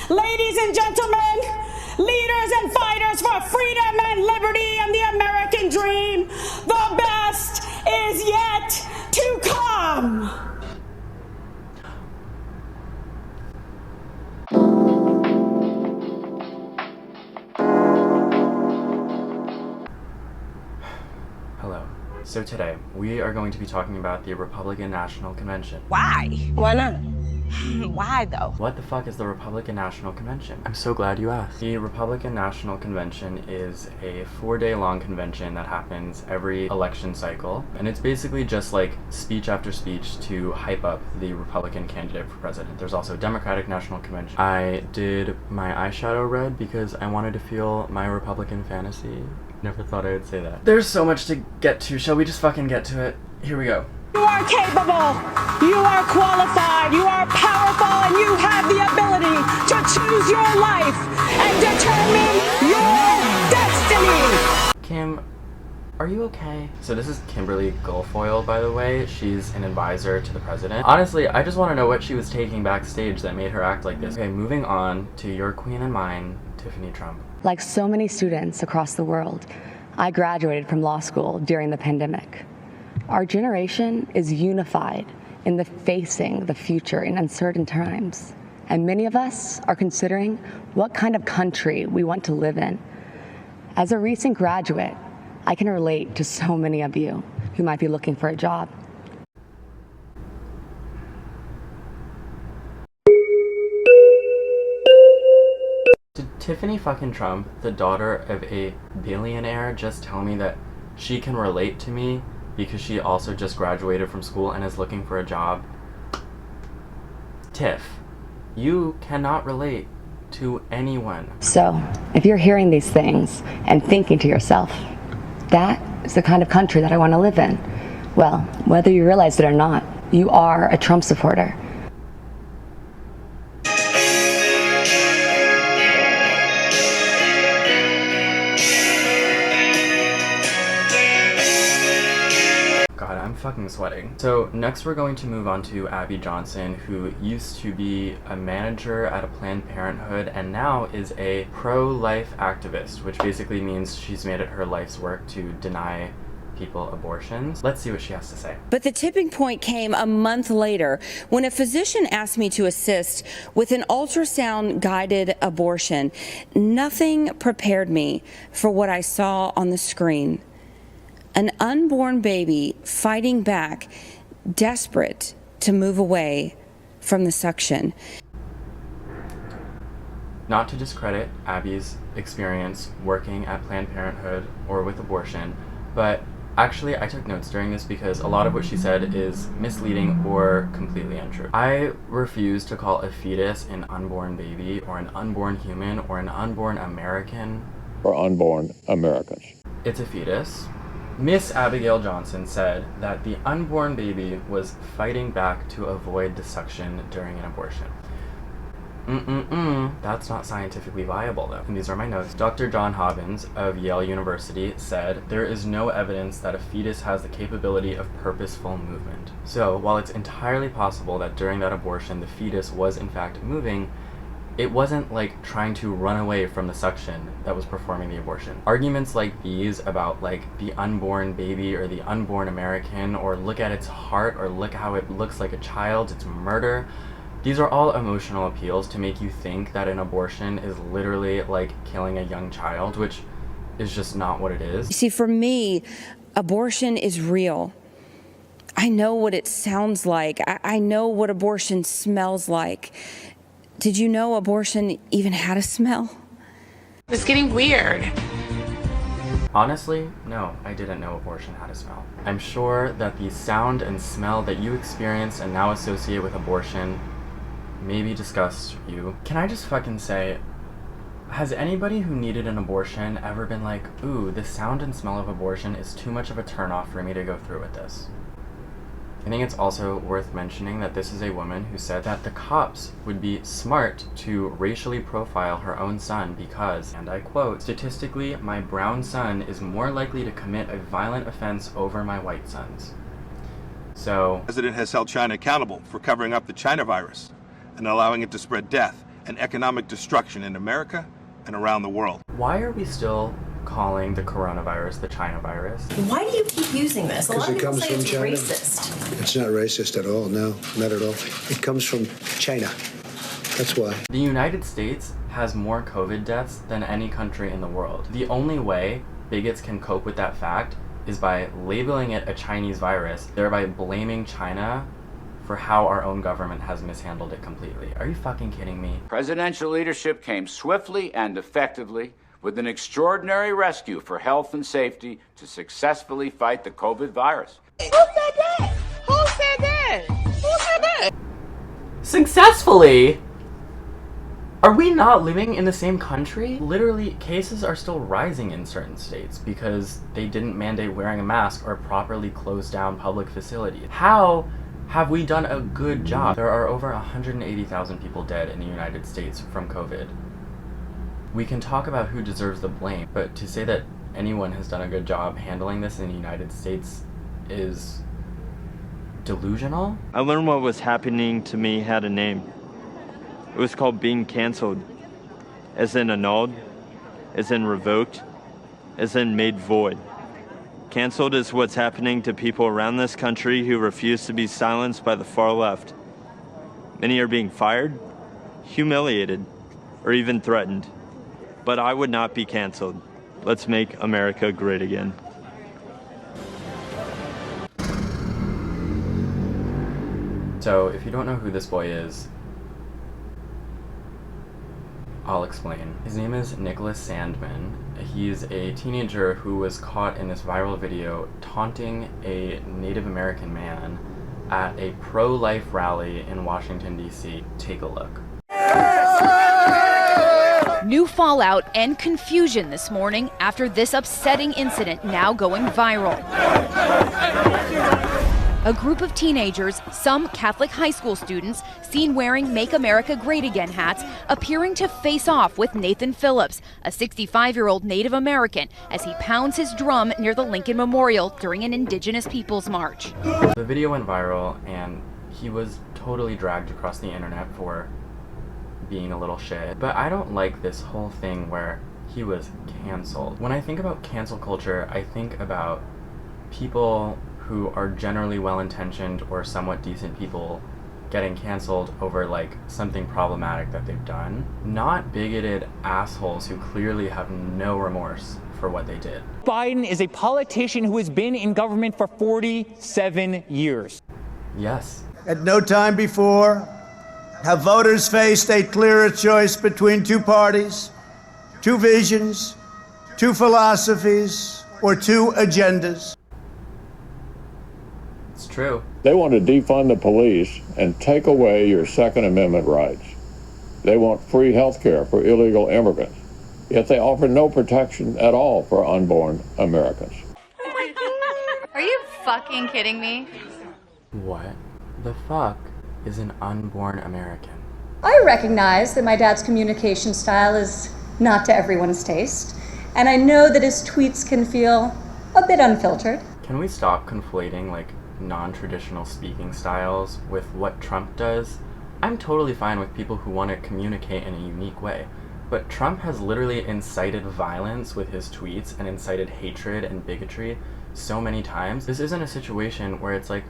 Ladies and gentlemen, leaders and fighters for freedom and liberty and the American dream, the best is yet to come. Hello. So today, we are going to be talking about the Republican National Convention. Why? Why not? Why though? What the fuck is the Republican National Convention? I'm so glad you asked. The Republican National Convention is a 4-day-long convention that happens every election cycle, and it's basically just like speech after speech to hype up the Republican candidate for president. There's also Democratic National Convention. I did my eyeshadow red because I wanted to feel my Republican fantasy. Never thought I would say that. There's so much to get to. Shall we just fucking get to it? Here we go. You are capable, you are qualified, you are powerful, and you have the ability to choose your life and determine your destiny. Kim, are you okay? So this is Kimberly Guilfoyle, by the way. She's an advisor to the president. Honestly, I just want to know what she was taking backstage that made her act like this. Okay, moving on to your queen and mine, Tiffany Trump. Like so many students across the world, I graduated from law school during the pandemic. Our generation is unified in facing the future in uncertain times. And many of us are considering what kind of country we want to live in. As a recent graduate, I can relate to so many of you who might be looking for a job. Did Tiffany fucking Trump, the daughter of a billionaire, just tell me that she can relate to me because she also just graduated from school and is looking for a job? Tiff, you cannot relate to anyone. So, if you're hearing these things and thinking to yourself, that is the kind of country that I want to live in, well, whether you realize it or not, you are a Trump supporter. God, I'm fucking sweating. So next we're going to move on to Abby Johnson, who used to be a manager at a Planned Parenthood and now is a pro-life activist, which basically means she's made it her life's work to deny people abortions. Let's see what she has to say. But the tipping point came a month later when a physician asked me to assist with an ultrasound-guided abortion. Nothing prepared me for what I saw on the screen. An unborn baby fighting back, desperate to move away from the suction. Not to discredit Abby's experience working at Planned Parenthood or with abortion, but actually I took notes during this because a lot of what she said is misleading or completely untrue. I refuse to call a fetus an unborn baby or an unborn human or an unborn American. Or unborn Americans. It's a fetus. Miss Abigail Johnson said that the unborn baby was fighting back to avoid the suction during an abortion. That's not scientifically viable though. And these are my notes. Dr. John Hobbins of Yale University said, there is no evidence that a fetus has the capability of purposeful movement. So while it's entirely possible that during that abortion the fetus was in fact moving, it wasn't like trying to run away from the suction that was performing the abortion. Arguments like these about like the unborn baby or the unborn American or look at its heart or look how it looks like a child, it's murder. These are all emotional appeals to make you think that an abortion is literally like killing a young child, which is just not what it is. You see, for me, abortion is real. I know what it sounds like. I know what abortion smells like. Did you know abortion even had a smell? It's getting weird. Honestly, no, I didn't know abortion had a smell. I'm sure that the sound and smell that you experience and now associate with abortion maybe disgust you. Can I just fucking say, has anybody who needed an abortion ever been like, ooh, the sound and smell of abortion is too much of a turnoff for me to go through with this? I think it's also worth mentioning that this is a woman who said that the cops would be smart to racially profile her own son because, and I quote, statistically, my brown son is more likely to commit a violent offense over my white sons. So, The president has held China accountable for covering up the China virus and allowing it to spread death and economic destruction in America and around the world. Why are we still calling the coronavirus the China virus? Why do you keep using this? A lot of people comes say from it's China. racist. It's not racist at all, no, not at all. It comes from China. That's why. The United States has more COVID deaths than any country in the world. The only way bigots can cope with that fact is by labeling it a Chinese virus, thereby blaming China for how our own government has mishandled it completely. Are you fucking kidding me? Presidential leadership came swiftly and effectively with an extraordinary rescue for health and safety to successfully fight the COVID virus. Who said that? Who said that? Who said that? Successfully? Are we not living in the same country? Literally, cases are still rising in certain states because they didn't mandate wearing a mask or properly close down public facilities. How have we done a good job? There are over 180,000 people dead in the United States from COVID. We can talk about who deserves the blame, but to say that anyone has done a good job handling this in the United States is delusional. I learned what was happening to me had a name. It was called being canceled, as in annulled, as in revoked, as in made void. Canceled is what's happening to people around this country who refuse to be silenced by the far left. Many are being fired, humiliated, or even threatened. But I would not be canceled. Let's make America great again. So, if you don't know who this boy is, I'll explain. His name is Nicholas Sandmann. He's a teenager who was caught in this viral video taunting a Native American man at a pro-life rally in Washington, D.C. Take a look. New fallout and confusion this morning after this upsetting incident now going viral. A group of teenagers, some Catholic high school students, seen wearing Make America Great Again hats, appearing to face off with Nathan Phillips, a 65-year-old Native American, as he pounds his drum near the Lincoln Memorial during an Indigenous Peoples March. The video went viral and he was totally dragged across the internet for being a little shit. But I don't like this whole thing where he was canceled. When I think about cancel culture, I think about people who are generally well-intentioned or somewhat decent people getting canceled over like something problematic that they've done, not bigoted assholes who clearly have no remorse for what they did. Biden is a politician who has been in government for 47 years. Yes. At no time before have voters faced a clearer choice between two parties, two visions, two philosophies, or two agendas. It's true. They want to defund the police and take away your Second Amendment rights. They want free health care for illegal immigrants, yet they offer no protection at all for unborn Americans. Oh my God. Are you fucking kidding me? What the fuck is an unborn American? I recognize that my dad's communication style is not to everyone's taste, and I know that his tweets can feel a bit unfiltered. Can we stop conflating like non-traditional speaking styles with what Trump does? I'm totally fine with people who want to communicate in a unique way, but Trump has literally incited violence with his tweets and incited hatred and bigotry so many times. This isn't a situation where it's like,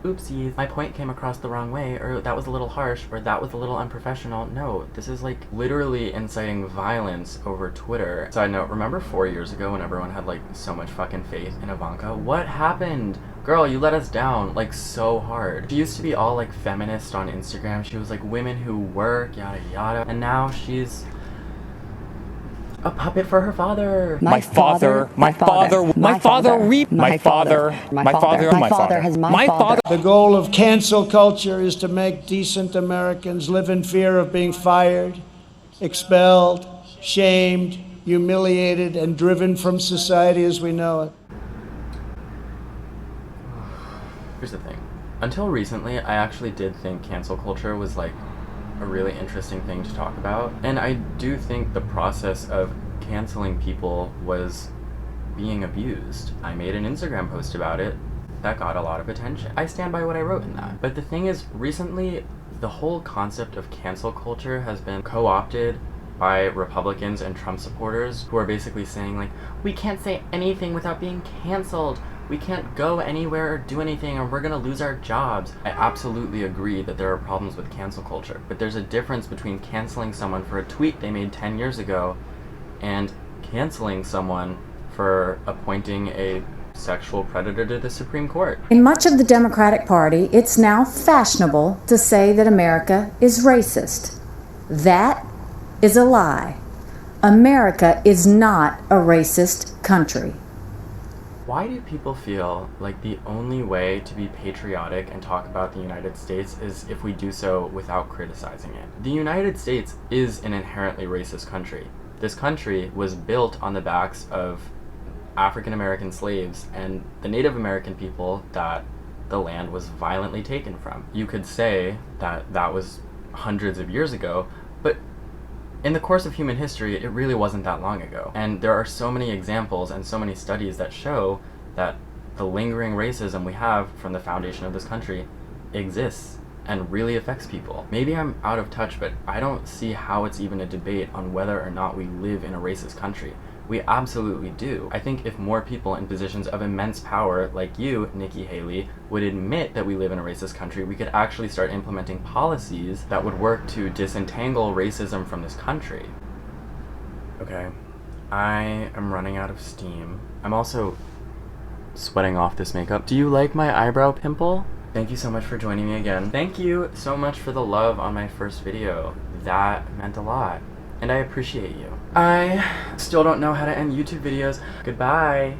oopsies, my point came across the wrong way, or that was a little harsh, or that was a little unprofessional. No, this is like literally inciting violence over Twitter. Side note, remember 4 years ago when everyone had like so much fucking faith in Ivanka? What happened? Girl, you let us down like so hard. She used to be all like feminist on Instagram. She was like women who work, yada yada, and now she's a puppet for her father. My father. The goal of cancel culture is to make decent Americans live in fear of being fired, expelled, shamed, humiliated, and driven from society as we know it. Here's the thing. Until recently, I actually did think cancel culture was like a really interesting thing to talk about. And I do think the process of canceling people was being abused. I made an Instagram post about it that got a lot of attention. I stand by what I wrote in that. But the thing is, recently, the whole concept of cancel culture has been co-opted by Republicans and Trump supporters who are basically saying, like, we can't say anything without being canceled. We can't go anywhere or do anything, or we're gonna lose our jobs. I absolutely agree that there are problems with cancel culture, but there's a difference between canceling someone for a tweet they made 10 years ago and canceling someone for appointing a sexual predator to the Supreme Court. In much of the Democratic Party, it's now fashionable to say that America is racist. That is a lie. America is not a racist country. Why do people feel like the only way to be patriotic and talk about the United States is if we do so without criticizing it? The United States is an inherently racist country. This country was built on the backs of African American slaves and the Native American people that the land was violently taken from. You could say that that was hundreds of years ago, but in the course of human history, it really wasn't that long ago. And there are so many examples and so many studies that show that the lingering racism we have from the foundation of this country exists and really affects people. Maybe I'm out of touch, but I don't see how it's even a debate on whether or not we live in a racist country. We absolutely do. I think if more people in positions of immense power, like you, Nikki Haley, would admit that we live in a racist country, we could actually start implementing policies that would work to disentangle racism from this country. Okay, I am running out of steam. I'm also sweating off this makeup. Do you like my eyebrow pimple? Thank you so much for joining me again. Thank you so much for the love on my first video. That meant a lot. And I appreciate you. I still don't know how to end YouTube videos. Goodbye.